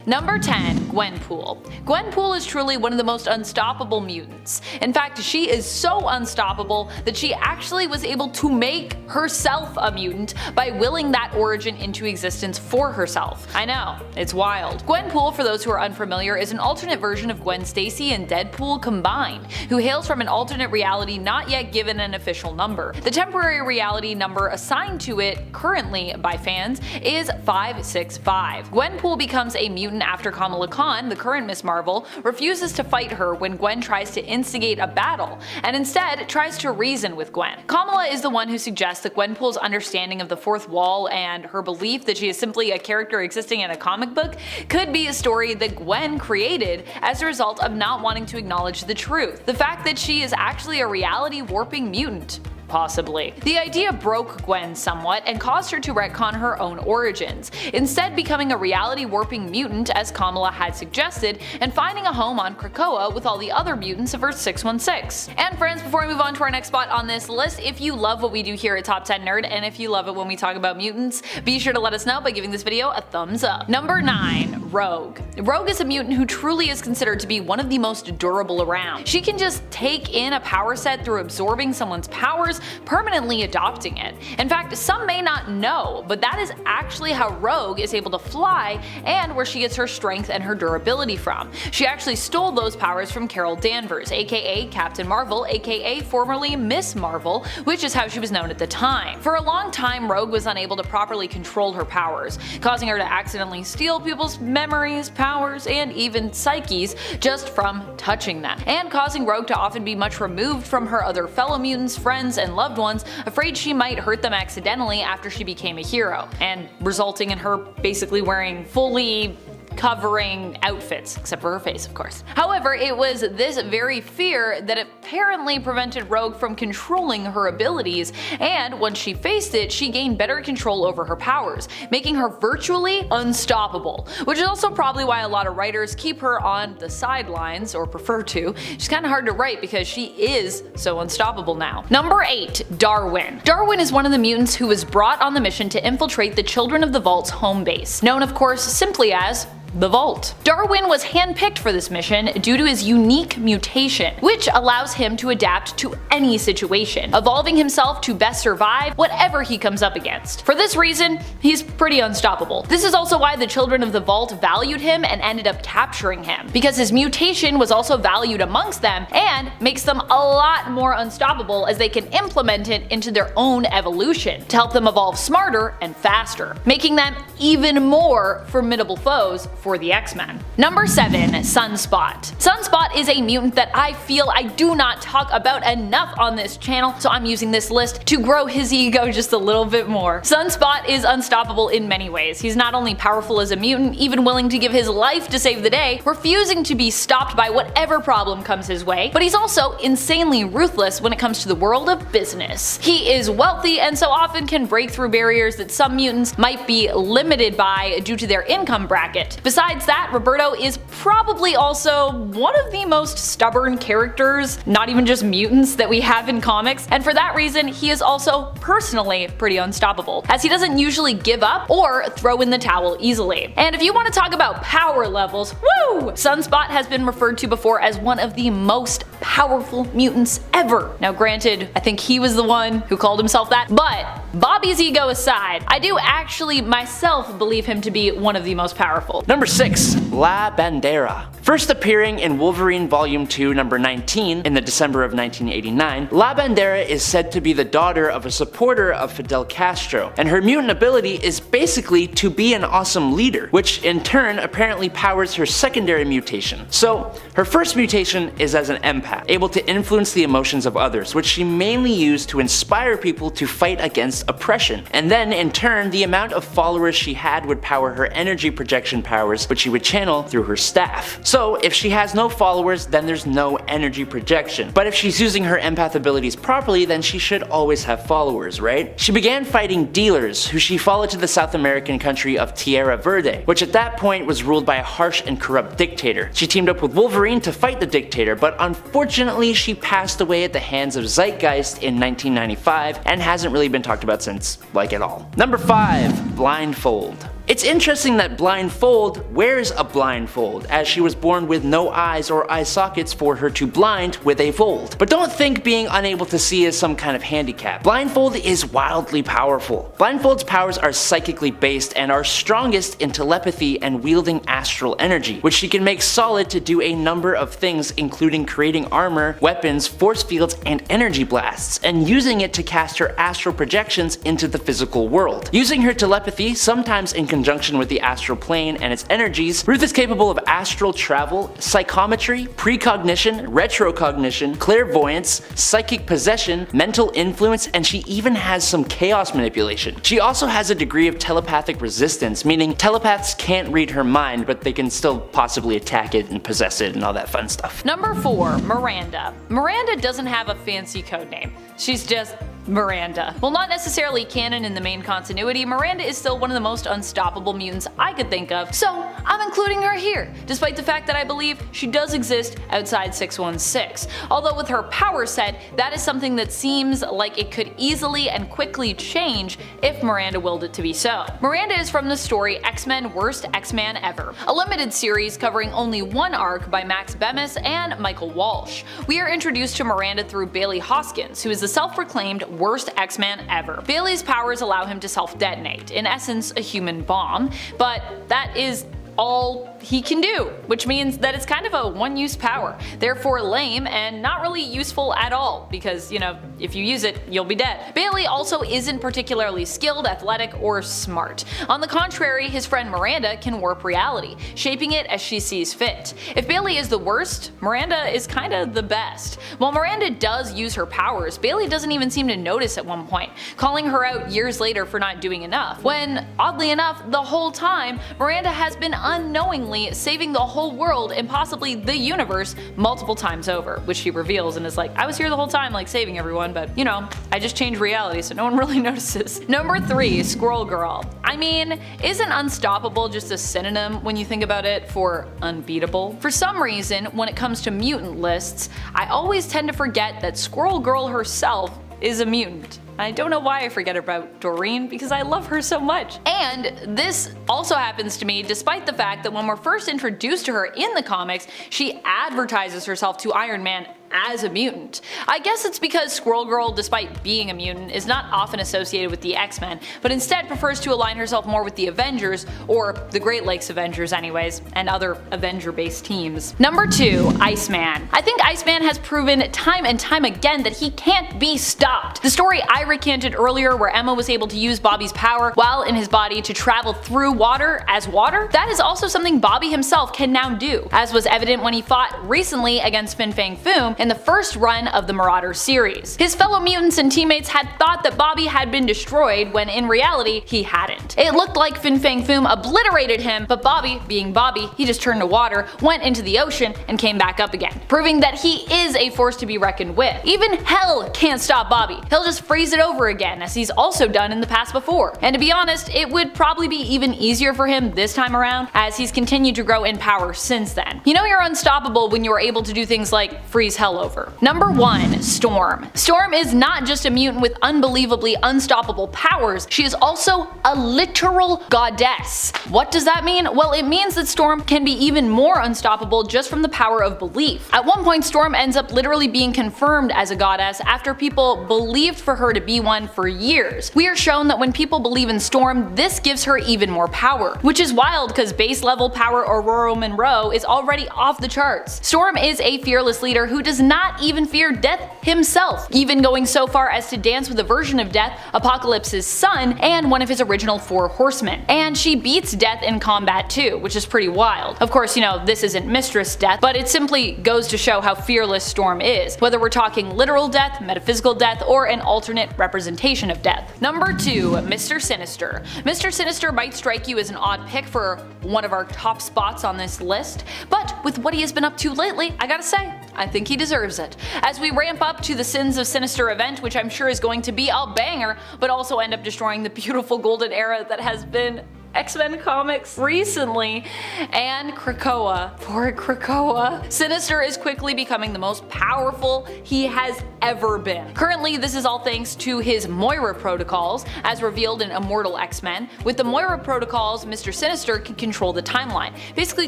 Number 10. Gwenpool. Gwenpool is truly one of the most unstoppable mutants. In fact, she is so unstoppable that she actually was able to make herself a mutant by willing that origin into existence for herself. I know, it's wild. Gwenpool, for those who are unfamiliar, is an alternate version of Gwen Stacy and Deadpool combined, who hails from an alternate reality not yet given an official number. The temporary reality number assigned to it currently by fans is 565. Gwenpool becomes a mutant after Kamala Khan, the current Miss Marvel, refuses to fight her when Gwen tries to instigate a battle, and instead tries to reason with Gwen. Kamala is the one who suggests that Gwenpool's understanding of the fourth wall and her belief that she is simply a character existing in a comic book could be a story that Gwen created as a result of not wanting to acknowledge the truth. The fact that she is actually a reality warping mutant. Possibly. The idea broke Gwen somewhat and caused her to retcon her own origins, instead becoming a reality warping mutant as Kamala had suggested and finding a home on Krakoa with all the other mutants of Earth 616. And friends, before we move on to our next spot on this list, if you love what we do here at Top 10 Nerd and if you love it when we talk about mutants, be sure to let us know by giving this video a thumbs up. Number 9. Rogue. Rogue is a mutant who truly is considered to be one of the most durable around. She can just take in a power set through absorbing someone's powers, permanently adopting it. In fact, some may not know, but that is actually how Rogue is able to fly and where she gets her strength and her durability from. She actually stole those powers from Carol Danvers, aka Captain Marvel, aka formerly Miss Marvel, which is how she was known at the time. For a long time, Rogue was unable to properly control her powers, causing her to accidentally steal people's memories, powers, and even psyches just from touching them, and causing Rogue to often be much removed from her other fellow mutants, friends, and loved ones, afraid she might hurt them accidentally after she became a hero, and resulting in her basically wearing fully covering outfits, except for her face, of course. However, it was this very fear that apparently prevented Rogue from controlling her abilities, and once she faced it, she gained better control over her powers, making her virtually unstoppable, which is also probably why a lot of writers keep her on the sidelines, or prefer to. She's kinda hard to write because she is so unstoppable now. Number 8. Darwin. Darwin is one of the mutants who was brought on the mission to infiltrate the Children of the Vault's home base, known of course simply as the Vault. Darwin was handpicked for this mission due to his unique mutation, which allows him to adapt to any situation, evolving himself to best survive whatever he comes up against. For this reason, he's pretty unstoppable. This is also why the Children of the Vault valued him and ended up capturing him, because his mutation was also valued amongst them and makes them a lot more unstoppable as they can implement it into their own evolution to help them evolve smarter and faster, making them even more formidable foes for the X-Men. Number 7. Sunspot. Sunspot is a mutant that I feel I do not talk about enough on this channel, so I'm using this list to grow his ego just a little bit more. Sunspot is unstoppable in many ways. He's not only powerful as a mutant, even willing to give his life to save the day, refusing to be stopped by whatever problem comes his way, but he's also insanely ruthless when it comes to the world of business. He is wealthy and so often can break through barriers that some mutants might be limited by due to their income bracket. Besides that, Roberto is probably also one of the most stubborn characters, not even just mutants, that we have in comics, and for that reason he is also personally pretty unstoppable, as he doesn't usually give up or throw in the towel easily. And if you want to talk about power levels, woo! Sunspot has been referred to before as one of the most powerful mutants ever. Now granted, I think he was the one who called himself that, but Bobby's ego aside, I do actually myself believe him to be one of the most powerful. Number 6. La Bandera. First appearing in Wolverine Volume 2 number 19 in the December of 1989, La Bandera is said to be the daughter of a supporter of Fidel Castro, and her mutant ability is basically to be an awesome leader, which in turn apparently powers her secondary mutation. So her first mutation is as an empath, able to influence the emotions of others, which she mainly used to inspire people to fight against oppression, and then in turn the amount of followers she had would power her energy projection powers, which she would channel through her staff. So if she has no followers, then there's no energy projection, but if she's using her empath abilities properly, then she should always have followers, right? She began fighting dealers, who she followed to the South American country of Tierra Verde, which at that point was ruled by a harsh and corrupt dictator. She teamed up with Wolverine to fight the dictator, but unfortunately she passed away at the hands of Zeitgeist in 1995 and hasn't really been talked about since, like, at all. Number 5. Blindfold. It's interesting that Blindfold wears a blindfold, as she was born with no eyes or eye sockets for her to blind with a fold. But don't think being unable to see is some kind of handicap. Blindfold is wildly powerful. Blindfold's powers are psychically based and are strongest in telepathy and wielding astral energy, which she can make solid to do a number of things, including creating armor, weapons, force fields, and energy blasts, and using it to cast her astral projections into the physical world. Using her telepathy, sometimes in conjunction with the astral plane and its energies, Ruth is capable of astral travel, psychometry, precognition, retrocognition, clairvoyance, psychic possession, mental influence, and she even has some chaos manipulation. She also has a degree of telepathic resistance, meaning telepaths can't read her mind, but they can still possibly attack it and possess it and all that fun stuff. Number 4. Miranda. Miranda doesn't have a fancy code name. She's just Miranda. While not necessarily canon in the main continuity, Miranda is still one of the most unstoppable mutants I could think of, so I'm including her here, despite the fact that I believe she does exist outside 616. Although with her power set, that is something that seems like it could easily and quickly change if Miranda willed it to be so. Miranda is from the story X-Men Worst X-Man Ever, a limited series covering only one arc by Max Bemis and Michael Walsh. We are introduced to Miranda through Bailey Hoskins, who is the self-proclaimed worst X-Man ever. Bailey's powers allow him to self-detonate, in essence a human bomb, but that is all he can do, which means that it's kind of a one-use power, therefore lame and not really useful at all, because, you know, if you use it, you'll be dead. Bailey also isn't particularly skilled, athletic, or smart. On the contrary, his friend Miranda can warp reality, shaping it as she sees fit. If Bailey is the worst, Miranda is kinda the best. While Miranda does use her powers, Bailey doesn't even seem to notice at one point, calling her out years later for not doing enough, when, oddly enough, the whole time, Miranda has been unknowingly saving the whole world and possibly the universe multiple times over, which she reveals and is like, I was here the whole time like saving everyone, but you know, I just changed reality so no one really notices. Number 3. Squirrel Girl. I mean, isn't unstoppable just a synonym when you think about it for unbeatable? For some reason, when it comes to mutant lists, I always tend to forget that Squirrel Girl herself is a mutant. I don't know why I forget about Doreen, because I love her so much. And this also happens to me despite the fact that when we're first introduced to her in the comics, she advertises herself to Iron Man as a mutant. I guess it's because Squirrel Girl, despite being a mutant, is not often associated with the X-Men, but instead prefers to align herself more with the Avengers, or the Great Lakes Avengers anyways, and other Avenger-based teams. Number 2. Iceman. I think Iceman has proven time and time again that he can't be stopped. The story I recanted earlier where Emma was able to use Bobby's power while in his body to travel through water as water, that is also something Bobby himself can now do, as was evident when he fought recently against Fin Fang Foom in the first run of the Marauder series. His fellow mutants and teammates had thought that Bobby had been destroyed when in reality he hadn't. It looked like Fin Fang Foom obliterated him, but Bobby, being Bobby, he just turned to water, went into the ocean, and came back up again, proving that he is a force to be reckoned with. Even hell can't stop Bobby. He'll just freeze it over again, as he's also done in the past before. And to be honest, it would probably be even easier for him this time around, as he's continued to grow in power since then. You know you're unstoppable when you are able to do things like freeze hell over. Number 1. Storm. Storm is not just a mutant with unbelievably unstoppable powers, she is also a literal goddess. What does that mean? Well, it means that Storm can be even more unstoppable just from the power of belief. At one point, Storm ends up literally being confirmed as a goddess after people believed for her to be one for years. We are shown that when people believe in Storm, this gives her even more power, which is wild because base level power Aurora Monroe is already off the charts. Storm is a fearless leader who does not even fear death himself, even going so far as to dance with a version of Death, Apocalypse's son, and one of his original 4 horsemen. And she beats Death in combat too, which is pretty wild. Of course, you know, this isn't Mistress Death, but it simply goes to show how fearless Storm is, whether we're talking literal death, metaphysical death, or an alternate representation of death. Number 2. Mr. Sinister. Mr. Sinister might strike you as an odd pick for one of our top spots on this list, but with what he has been up to lately, I gotta say, I think he deserves it. As we ramp up to the Sins of Sinister event, which I'm sure is going to be a banger, but also end up destroying the beautiful golden era that has been X-Men comics recently, and Krakoa. Poor Krakoa. Sinister is quickly becoming the most powerful he has ever been. Currently, this is all thanks to his Moira protocols, as revealed in Immortal X-Men. With the Moira protocols, Mr. Sinister can control the timeline, basically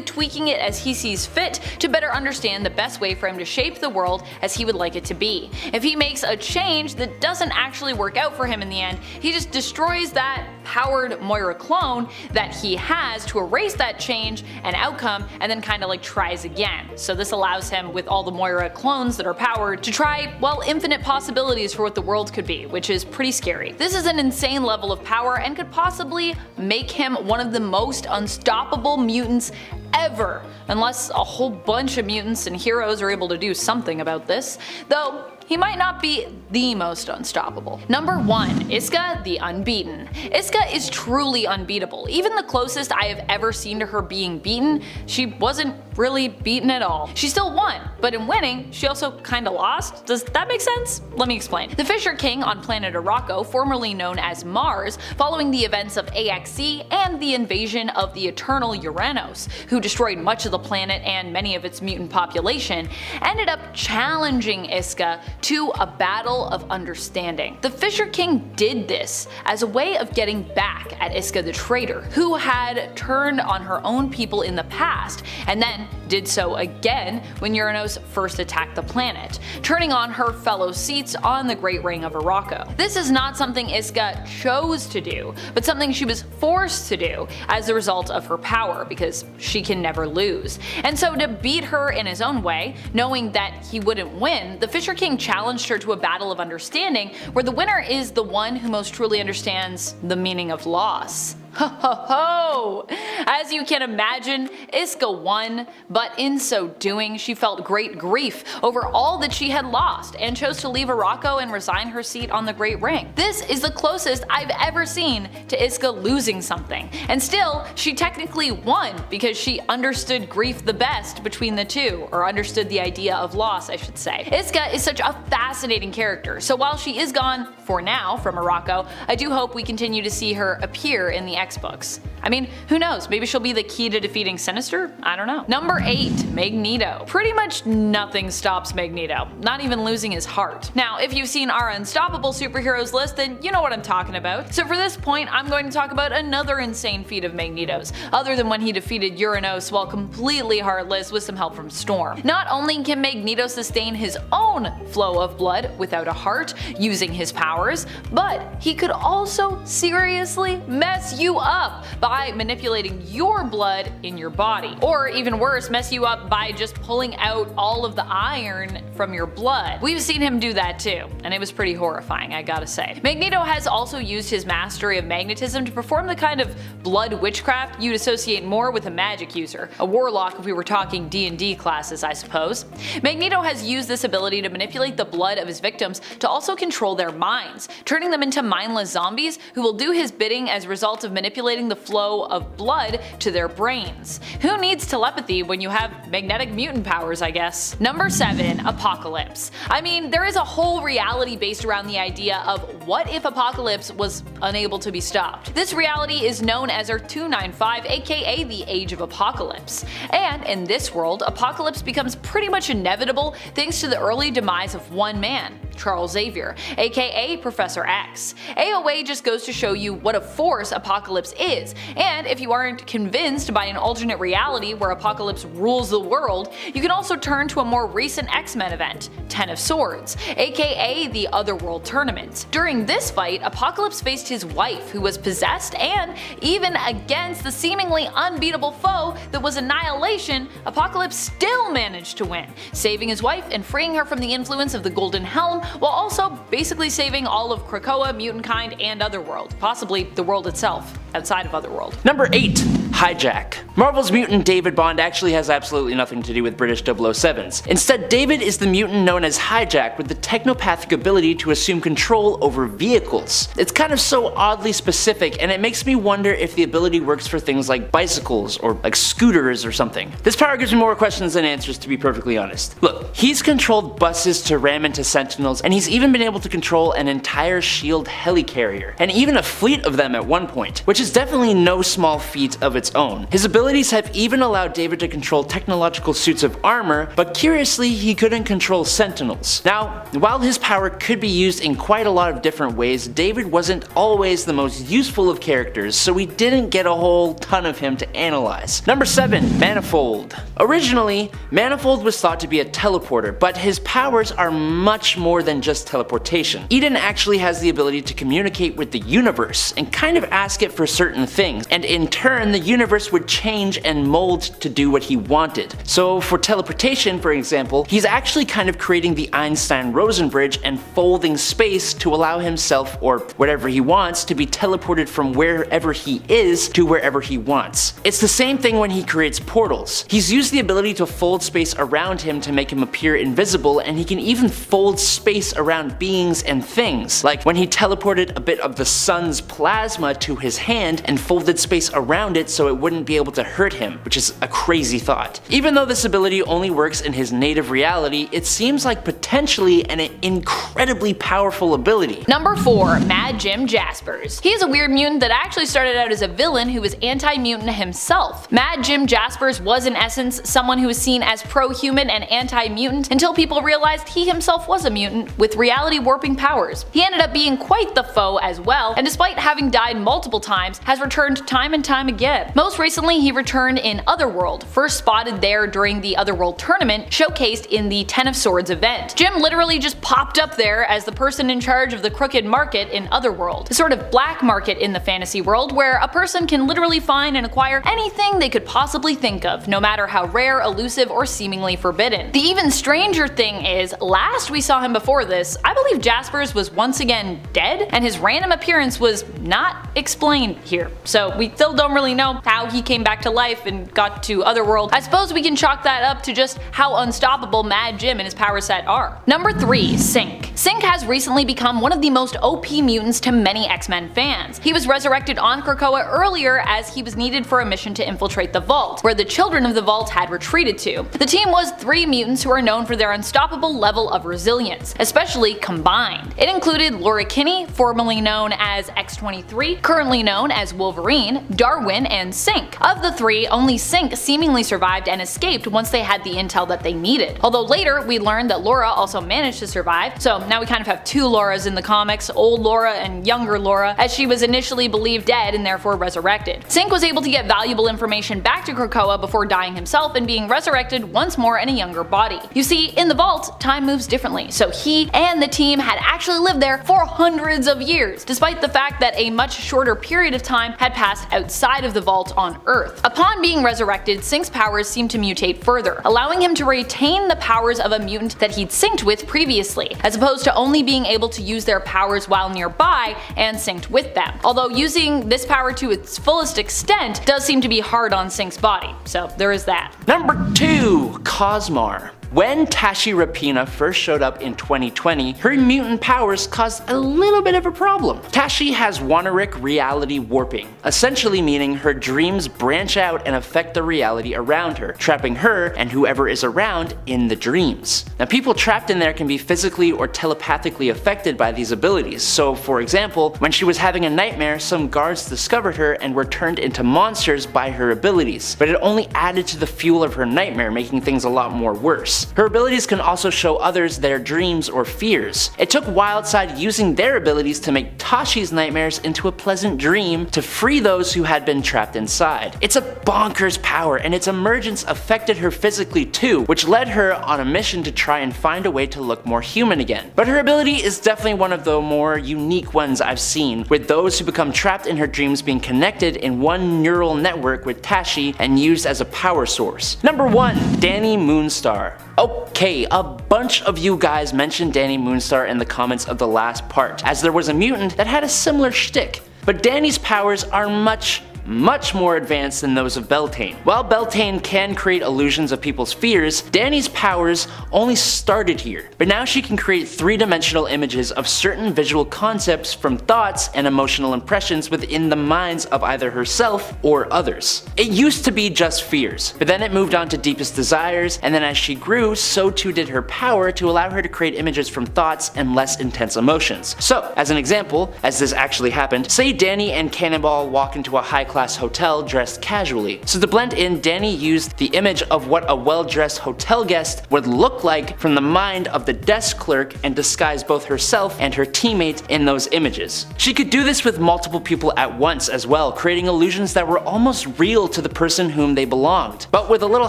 tweaking it as he sees fit to better understand the best way for him to shape the world as he would like it to be. If he makes a change that doesn't actually work out for him in the end, he just destroys that powered Moira clone that he has to erase that change and outcome, and then kinda like tries again. So this allows him, with all the Moira clones that are powered, to try, well, infinite possibilities for what the world could be, which is pretty scary. This is an insane level of power and could possibly make him one of the most unstoppable mutants ever, unless a whole bunch of mutants and heroes are able to do something about this, though he might not be the most unstoppable. Number 1. Isca the Unbeaten. Isca is truly unbeatable. Even the closest I have ever seen to her being beaten, she wasn't really beaten at all. She still won, but in winning, she also kinda lost. Does that make sense? Let me explain. The Fisher King on planet Arakko, formerly known as Mars, following the events of AXE and the invasion of the Eternal Uranos, who destroyed much of the planet and many of its mutant population, ended up challenging Isca to a battle of understanding. The Fisher King did this as a way of getting back at Isca the traitor, who had turned on her own people in the past, and then did so again when Uranos first attacked the planet, turning on her fellow seats on the Great Ring of Arakko. This is not something Isca chose to do, but something she was forced to do as a result of her power, because she can never lose. And so to beat her in his own way, knowing that he wouldn't win, the Fisher King challenged her to a battle of understanding, where the winner is the one who most truly understands the meaning of loss. Ho ho ho! As you can imagine, Isca won, but in so doing, she felt great grief over all that she had lost and chose to leave Arakko and resign her seat on the Great Ring. This is the closest I've ever seen to Isca losing something, and still, she technically won because she understood grief the best between the two, or understood the idea of loss, I should say. Isca is such a fascinating character, so while she is gone, for now, from Arakko, I do hope we continue to see her appear in the X-books. I mean, who knows, maybe she'll be the key to defeating Sinister? I don't know. Number 8. Magneto. Pretty much nothing stops Magneto, not even losing his heart. Now, if you've seen our Unstoppable Superheroes list, then you know what I'm talking about. So for this point, I'm going to talk about another insane feat of Magneto's, other than when he defeated Uranos while completely heartless with some help from Storm. Not only can Magneto sustain his own flow of blood without a heart, using his powers, but he could also seriously mess you up by manipulating your blood in your body. Or even worse, mess you up by just pulling out all of the iron from your blood. We've seen him do that too, and it was pretty horrifying, I gotta say. Magneto has also used his mastery of magnetism to perform the kind of blood witchcraft you'd associate more with a magic user, a warlock if we were talking D&D classes, I suppose. Magneto has used this ability to manipulate the blood of his victims to also control their minds, turning them into mindless zombies who will do his bidding as a result of manipulating the flow of blood to their brains. Who needs telepathy when you have magnetic mutant powers, I guess? Number 7. Apocalypse. I mean, there is a whole reality based around the idea of what if Apocalypse was unable to be stopped. This reality is known as Earth 295, aka the Age of Apocalypse. And in this world, Apocalypse becomes pretty much inevitable thanks to the early demise of one man, Charles Xavier, aka Professor X. AOA just goes to show you what a force Apocalypse is, and if you aren't convinced by an alternate reality where Apocalypse rules the world, you can also turn to a more recent X-Men event, Ten of Swords, aka the Otherworld Tournament. During this fight, Apocalypse faced his wife, who was possessed, and even against the seemingly unbeatable foe that was Annihilation, Apocalypse still managed to win, saving his wife and freeing her from the influence of the Golden Helm, while also basically saving all of Krakoa, Mutant Kind, and Otherworld, possibly the world itself, outside of Otherworld. Number 8. Hijack. Marvel's mutant David Bond actually has absolutely nothing to do with British 007s. Instead, David is the mutant known as Hijack with the technopathic ability to assume control over vehicles. It's kind of so oddly specific, and it makes me wonder if the ability works for things like bicycles or like scooters or something. This power gives me more questions than answers, to be perfectly honest. Look, he's controlled buses to ram into sentinels, and he's even been able to control an entire SHIELD helicarrier, and even a fleet of them at one point, which is definitely no small feat of its own. His abilities have even allowed David to control technological suits of armor, but curiously he couldn't control sentinels. Now, while his power could be used in quite a lot of different ways, David wasn't always the most useful of characters, so we didn't get a whole ton of him to analyze. Number 7. Manifold. Originally, Manifold was thought to be a teleporter, but his powers are much more than just teleportation. Eden actually has the ability to communicate with the universe and kind of ask it for certain things, and in turn the universe would change and mold to do what he wanted. So for teleportation, for example, he's actually kind of creating the Einstein-Rosen bridge and folding space to allow himself, or whatever he wants, to be teleported from wherever he is to wherever he wants. It's the same thing when he creates portals. He's used the ability to fold space around him to make him appear invisible, and he can even fold space around beings and things, like when he teleported a bit of the sun's plasma to his hand and folded space around it so it wouldn't be able to hurt him, which is a crazy thought. Even though this ability only works in his native reality, it seems like potentially an incredibly powerful ability. Number 4. Mad Jim Jaspers. He is a weird mutant that actually started out as a villain who was anti-mutant himself. Mad Jim Jaspers was in essence someone who was seen as pro-human and anti-mutant until people realized he himself was a mutant with reality warping powers. He ended up being quite the foe as well, and despite having died multiple times, has returned time and time again. Most recently, he returned in Otherworld, first spotted there during the Otherworld tournament showcased in the Ten of Swords event. Jim literally just popped up there as the person in charge of the crooked market in Otherworld, a sort of black market in the fantasy world where a person can literally find and acquire anything they could possibly think of, no matter how rare, elusive, or seemingly forbidden. The even stranger thing is, last we saw him before this, I believe Jaspers was once again dead, and his random appearance was not explained here. So we still don't really know how he came back to life and got to Otherworld. I suppose we can chalk that up to just how unstoppable Mad Jim and his power set are. Number 3. Sync. Sync has recently become one of the most OP mutants to many X-Men fans. He was resurrected on Krakoa earlier as he was needed for a mission to infiltrate the Vault, where the children of the Vault had retreated to. The team was 3 mutants who are known for their unstoppable level of resilience, especially combined. It included Laura Kinney, formerly known as X-23, currently known as Wolverine, Darwin, and Sync. Of the 3, only Sync seemingly survived and escaped once they had the intel that they needed. Although later we learned that Laura also managed to survive, so now we kind of have 2 Lauras in the comics, old Laura and younger Laura, as she was initially believed dead and therefore resurrected. Sync was able to get valuable information back to Krakoa before dying himself and being resurrected once more in a younger body. You see, in the Vault, time moves differently, so he and the team had actually lived there for hundreds of years, despite the fact that a much shorter period of time had passed outside of the Vault on Earth. Upon being resurrected, Sync's powers seemed to mutate further, allowing him to retain the powers of a mutant that he'd synced with previously, as opposed to only being able to use their powers while nearby and synced with them. Although using this power to its fullest extent does seem to be hard on Sync's body, so there is that. Number 2. Cosmar. When Tashi Rapina first showed up in 2020, her mutant powers caused a little bit of a problem. Tashi has Wanaric reality warping, essentially meaning her dreams branch out and affect the reality around her, trapping her and whoever is around in the dreams. Now, people trapped in there can be physically or telepathically affected by these abilities, so for example, when she was having a nightmare, some guards discovered her and were turned into monsters by her abilities, but it only added to the fuel of her nightmare, making things a lot more worse. Her abilities can also show others their dreams or fears. It took Wildside using their abilities to make Tashi's nightmares into a pleasant dream to free those who had been trapped inside. It's a bonkers power, and its emergence affected her physically too, which led her on a mission to try and find a way to look more human again. But her ability is definitely one of the more unique ones I've seen, with those who become trapped in her dreams being connected in one neural network with Tashi and used as a power source. Number 1. Dani Moonstar. Okay, a bunch of you guys mentioned Dani Moonstar in the comments of the last part, as there was a mutant that had a similar shtick. But Dani's powers are much much more advanced than those of Beltane. While Beltane can create illusions of people's fears, Dani's powers only started here, but now she can create three-dimensional images of certain visual concepts from thoughts and emotional impressions within the minds of either herself or others. It used to be just fears, but then it moved on to deepest desires, and then as she grew, so too did her power to allow her to create images from thoughts and less intense emotions. So, as an example, as this actually happened, say Dani and Cannonball walk into a high-class hotel dressed casually. So to blend in, Dani used the image of what a well-dressed hotel guest would look like from the mind of the desk clerk and disguise both herself and her teammate in those images. She could do this with multiple people at once as well, creating illusions that were almost real to the person whom they belonged. But with a little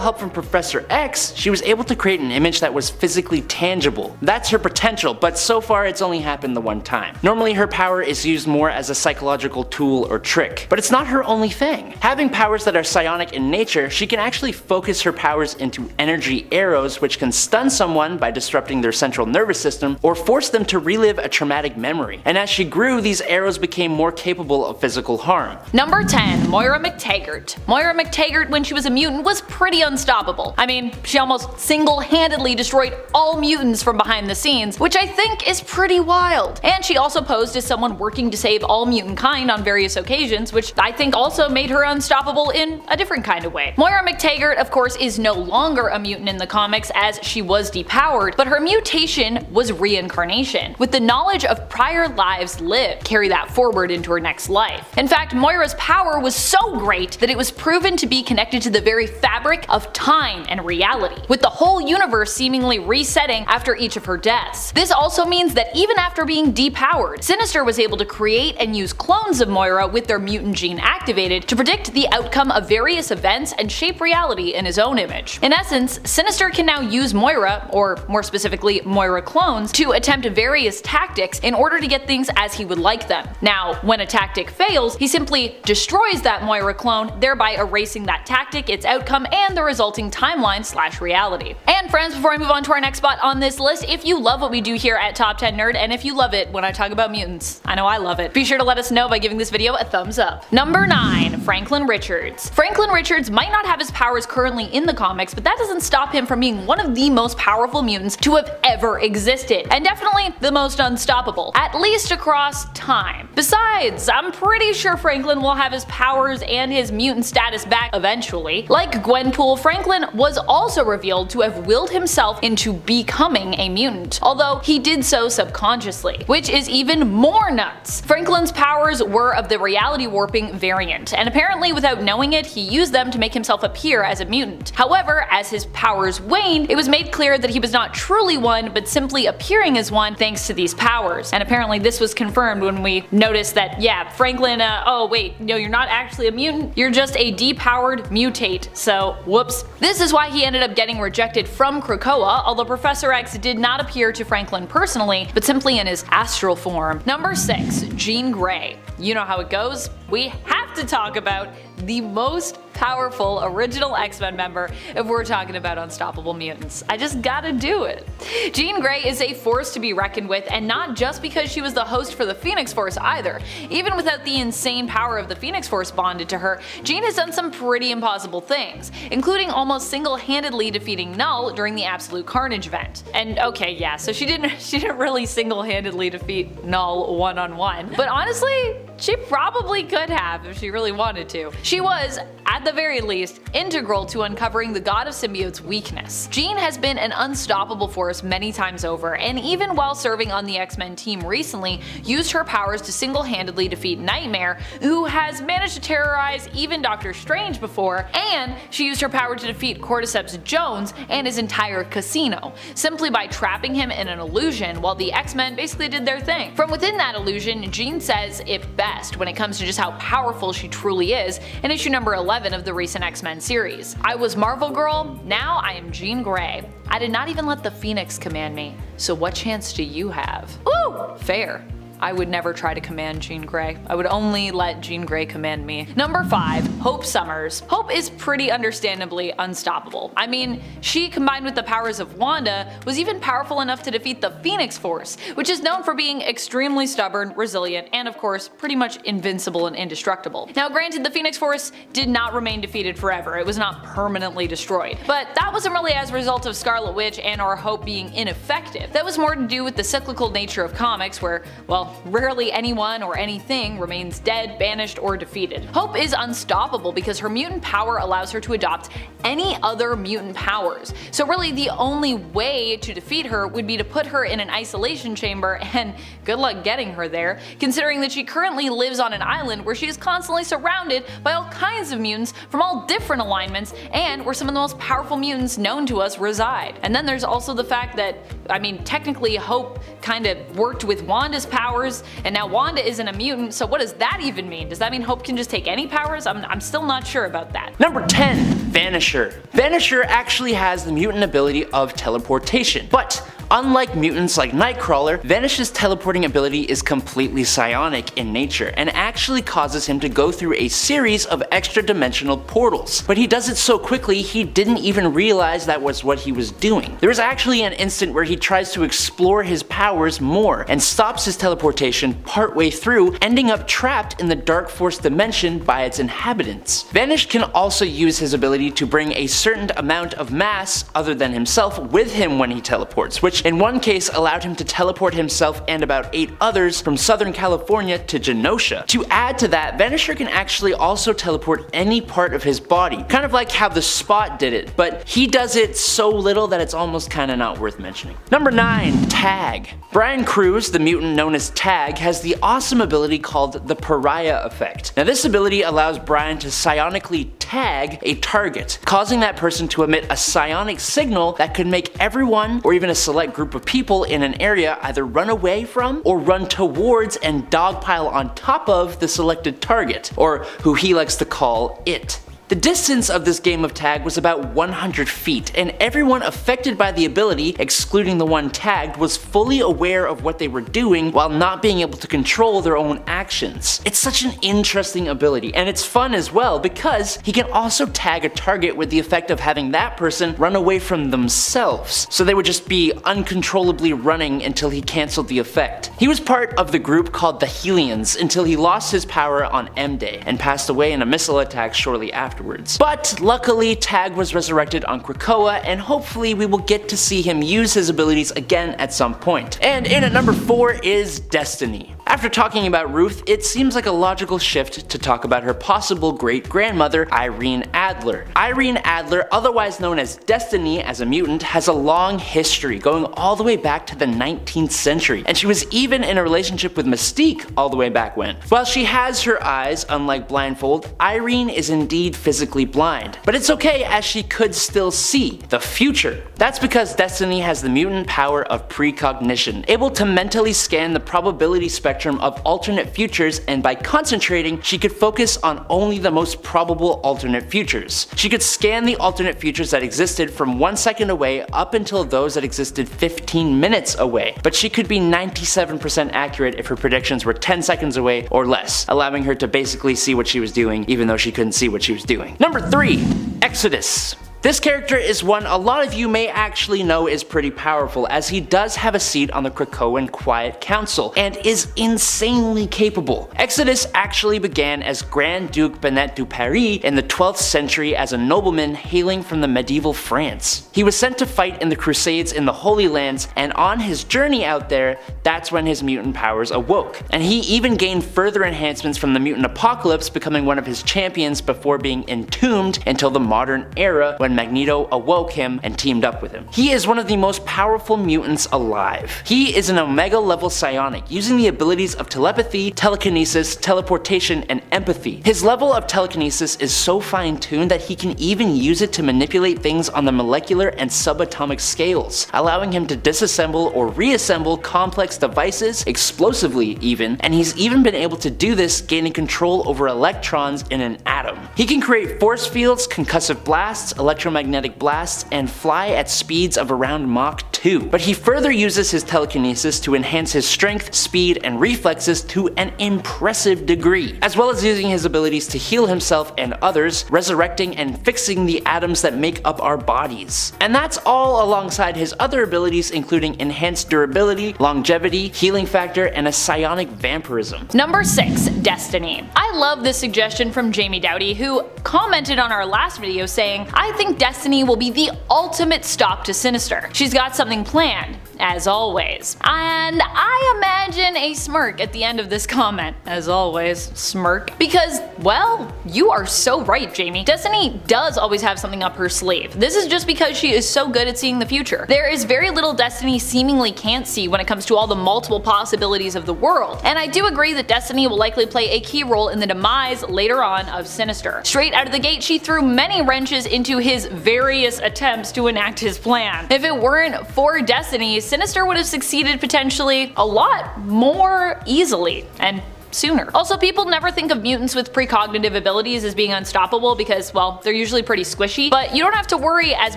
help from Professor X, she was able to create an image that was physically tangible. That's her potential, but so far it's only happened the one time. Normally her power is used more as a psychological tool or trick, but it's not her only thing. Having powers that are psionic in nature, she can actually focus her powers into energy arrows which can stun someone by disrupting their central nervous system or force them to relive a traumatic memory. And as she grew, these arrows became more capable of physical harm. Number 10. Moira Mctaggert. Moira Mctaggert, when she was a mutant, was pretty unstoppable. I mean, she almost single-handedly destroyed all mutants from behind the scenes, which I think is pretty wild. And she also posed as someone working to save all mutant kind on various occasions, which I think also made her unstoppable in a different kind of way. Moira Mctaggert, of course, is no longer a mutant in the comics as she was depowered, but her mutation was reincarnation, with the knowledge of prior lives lived, carry that forward into her next life. In fact, Moira's power was so great that it was proven to be connected to the very fabric of time and reality, with the whole universe seemingly resetting after each of her deaths. This also means that even after being depowered, Sinister was able to create and use clones of Moira with their mutant gene activated to predict the outcome of various events and shape reality in his own image. In essence, Sinister can now use Moira, or more specifically Moira clones, to attempt various tactics in order to get things as he would like them. Now, when a tactic fails, he simply destroys that Moira clone, thereby erasing that tactic, its outcome, and the resulting timeline/reality. And friends, before I move on to our next spot on this list, if you love what we do here at Top 10 Nerd, and if you love it when I talk about mutants, I know I love it, be sure to let us know by giving this video a thumbs up. Number 9. Franklin Richards. Franklin Richards might not have his powers currently in the comics, but that doesn't stop him from being one of the most powerful mutants to have ever existed, and definitely the most unstoppable, at least across time. Besides, I'm pretty sure Franklin will have his powers and his mutant status back eventually. Like Gwenpool, Franklin was also revealed to have willed himself into becoming a mutant, although he did so subconsciously, which is even more nuts. Franklin's powers were of the reality warping variant, and apparently without knowing it, he used them to make himself appear as a mutant. However, as his powers waned, it was made clear that he was not truly one, but simply appearing as one thanks to these powers. And apparently this was confirmed when we noticed that, yeah, Franklin, oh wait, no, you're not actually a mutant, you're just a depowered mutate, so whoops. This is why he ended up getting rejected from Krakoa, although Professor X did not appear to Franklin personally, but simply in his astral form. Number 6. Jean Grey. You know how it goes. We have to talk about the most powerful original X-Men member if we're talking about unstoppable mutants. I just gotta do it. Jean Grey is a force to be reckoned with, and not just because she was the host for the Phoenix Force either. Even without the insane power of the Phoenix Force bonded to her, Jean has done some pretty impossible things, including almost single-handedly defeating Null during the Absolute Carnage event. And okay, yeah, so she didn't really single-handedly defeat Null one-on-one, but honestly, she probably could have if she really wanted to. She was, at the very least, integral to uncovering the God of Symbiote's weakness. Jean has been an unstoppable force many times over, and even while serving on the X-Men team recently, used her powers to single-handedly defeat Nightmare, who has managed to terrorize even Doctor Strange before, and she used her power to defeat Cordyceps Jones and his entire casino, simply by trapping him in an illusion while the X-Men basically did their thing. From within that illusion, Jean says it best when it comes to just how powerful she truly is in issue number 11 of the recent X-Men series. I was Marvel Girl, now I am Jean Grey. I did not even let the Phoenix command me, so what chance do you have? Ooh, fair. I would never try to command Jean Grey. I would only let Jean Grey command me. Number 5. Hope Summers. Hope is pretty understandably unstoppable. I mean, she combined with the powers of Wanda was even powerful enough to defeat the Phoenix Force, which is known for being extremely stubborn, resilient, and of course pretty much invincible and indestructible. Now granted, the Phoenix Force did not remain defeated forever, it was not permanently destroyed, but that wasn't really as a result of Scarlet Witch and or Hope being ineffective. That was more to do with the cyclical nature of comics where, well, rarely anyone or anything remains dead, banished, or defeated. Hope is unstoppable because her mutant power allows her to adopt any other mutant powers, so really the only way to defeat her would be to put her in an isolation chamber, and good luck getting her there, considering that she currently lives on an island where she is constantly surrounded by all kinds of mutants from all different alignments and where some of the most powerful mutants known to us reside. And then there's also the fact that, I mean, technically Hope kind of worked with Wanda's powers, and now Wanda isn't a mutant, so what does that even mean? Does that mean Hope can just take any powers? I'm still not sure about that. Number 10. Vanisher. Vanisher actually has the mutant ability of teleportation, but unlike mutants like Nightcrawler, Vanish's teleporting ability is completely psionic in nature and actually causes him to go through a series of extra-dimensional portals. But he does it so quickly he didn't even realize that was what he was doing. There is actually an instant where he tries to explore his powers more and stops his teleportation partway through, ending up trapped in the Dark Force dimension by its inhabitants. Vanish can also use his ability to bring a certain amount of mass other than himself with him when he teleports, which in one case allowed him to teleport himself and about 8 others from Southern California to Genosha. To add to that, Vanisher can actually also teleport any part of his body, kind of like how the Spot did it, but he does it so little that it's almost kinda not worth mentioning. Number 9. Tag. Brian Cruz, the mutant known as Tag, has the awesome ability called the Pariah Effect. Now this ability allows Brian to psionically tag a target, causing that person to emit a psionic signal that could make everyone, or even a select group of people in an area, either run away from or run towards and dogpile on top of the selected target, or who he likes to call it. The distance of this game of tag was about 100 feet, and everyone affected by the ability, excluding the one tagged, was fully aware of what they were doing while not being able to control their own actions. It's such an interesting ability, and it's fun as well because he can also tag a target with the effect of having that person run away from themselves, so they would just be uncontrollably running until he cancelled the effect. He was part of the group called the Helians until he lost his power on M-Day and passed away in a missile attack shortly afterwards. But luckily, Tag was resurrected on Krakoa, and hopefully we will get to see him use his abilities again at some point. And in at number 4 is Destiny. After talking about Ruth, it seems like a logical shift to talk about her possible great-grandmother, Irene Adler. Irene Adler, otherwise known as Destiny as a mutant, has a long history going all the way back to the 19th century, and she was even in a relationship with Mystique all the way back when. While she has her eyes, unlike Blindfold, Irene is indeed physically blind, but it's okay as she could still see the future. That's because Destiny has the mutant power of precognition, able to mentally scan the probability spectrum of alternate futures, and by concentrating, she could focus on only the most probable alternate futures. She could scan the alternate futures that existed from 1 second away up until those that existed 15 minutes away, but she could be 97% accurate if her predictions were 10 seconds away or less, allowing her to basically see what she was doing even though she couldn't see what she was doing. Number 3. Exodus. This character is one a lot of you may actually know is pretty powerful, as he does have a seat on the Krakoan Quiet Council and is insanely capable. Exodus actually began as Grand Duke Benet du Paris in the 12th century as a nobleman hailing from the medieval France. He was sent to fight in the Crusades in the Holy Lands, and on his journey out there, that's when his mutant powers awoke. And he even gained further enhancements from the mutant apocalypse, becoming one of his champions before being entombed until the modern era when Magneto awoke him and teamed up with him. He is one of the most powerful mutants alive. He is an Omega level psionic, using the abilities of telepathy, telekinesis, teleportation, and empathy. His level of telekinesis is so fine-tuned that he can even use it to manipulate things on the molecular and subatomic scales, allowing him to disassemble or reassemble complex devices explosively even, and he's even been able to do this gaining control over electrons in an atom. He can create force fields, concussive blasts, electromagnetic blasts, and fly at speeds of around Mach 2. too. But he further uses his telekinesis to enhance his strength, speed, and reflexes to an impressive degree, as well as using his abilities to heal himself and others, resurrecting and fixing the atoms that make up our bodies. And that's all alongside his other abilities, including enhanced durability, longevity, healing factor, and a psionic vampirism. Number 6. Destiny. I love this suggestion from Jamie Dowdy, who commented on our last video saying, "I think Destiny will be the ultimate stop to Sinister. She's got something planned, as always." And I imagine a smirk at the end of this comment. As always, smirk. Because, well, you are so right, Jamie. Destiny does always have something up her sleeve. This is just because she is so good at seeing the future. There is very little Destiny seemingly can't see when it comes to all the multiple possibilities of the world. And I do agree that Destiny will likely play a key role in the demise later on of Sinister. Straight out of the gate, she threw many wrenches into his various attempts to enact his plan. If it weren't for Destiny, Sinister would have succeeded potentially a lot more easily and sooner. Also, people never think of mutants with precognitive abilities as being unstoppable because, well, they're usually pretty squishy, but you don't have to worry as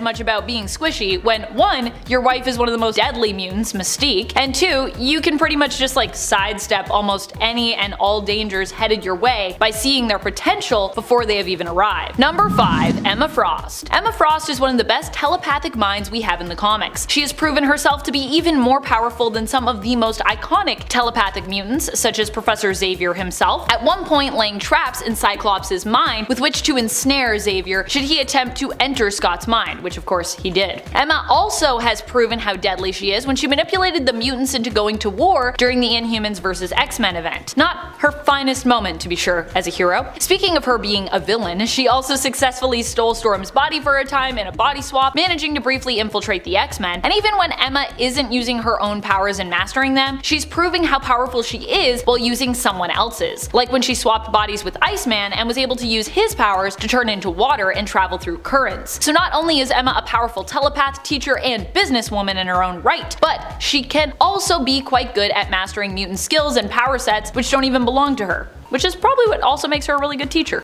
much about being squishy when 1. Your wife is one of the most deadly mutants, Mystique, and 2. You can pretty much just like sidestep almost any and all dangers headed your way by seeing their potential before they have even arrived. Number 5. Emma Frost. Emma Frost is one of the best telepathic minds we have in the comics. She has proven herself to be even more powerful than some of the most iconic telepathic mutants, such as Professor Xavier himself, at one point laying traps in Cyclops' mind with which to ensnare Xavier should he attempt to enter Scott's mind, which of course he did. Emma also has proven how deadly she is when she manipulated the mutants into going to war during the Inhumans vs. X-Men event. Not her finest moment, to be sure, as a hero. Speaking of her being a villain, she also successfully stole Storm's body for a time in a body swap, managing to briefly infiltrate the X-Men. And even when Emma isn't using her own powers and mastering them, she's proving how powerful she is while using someone else's, like when she swapped bodies with Iceman and was able to use his powers to turn into water and travel through currents. So not only is Emma a powerful telepath, teacher, and businesswoman in her own right, but she can also be quite good at mastering mutant skills and power sets which don't even belong to her, which is probably what also makes her a really good teacher.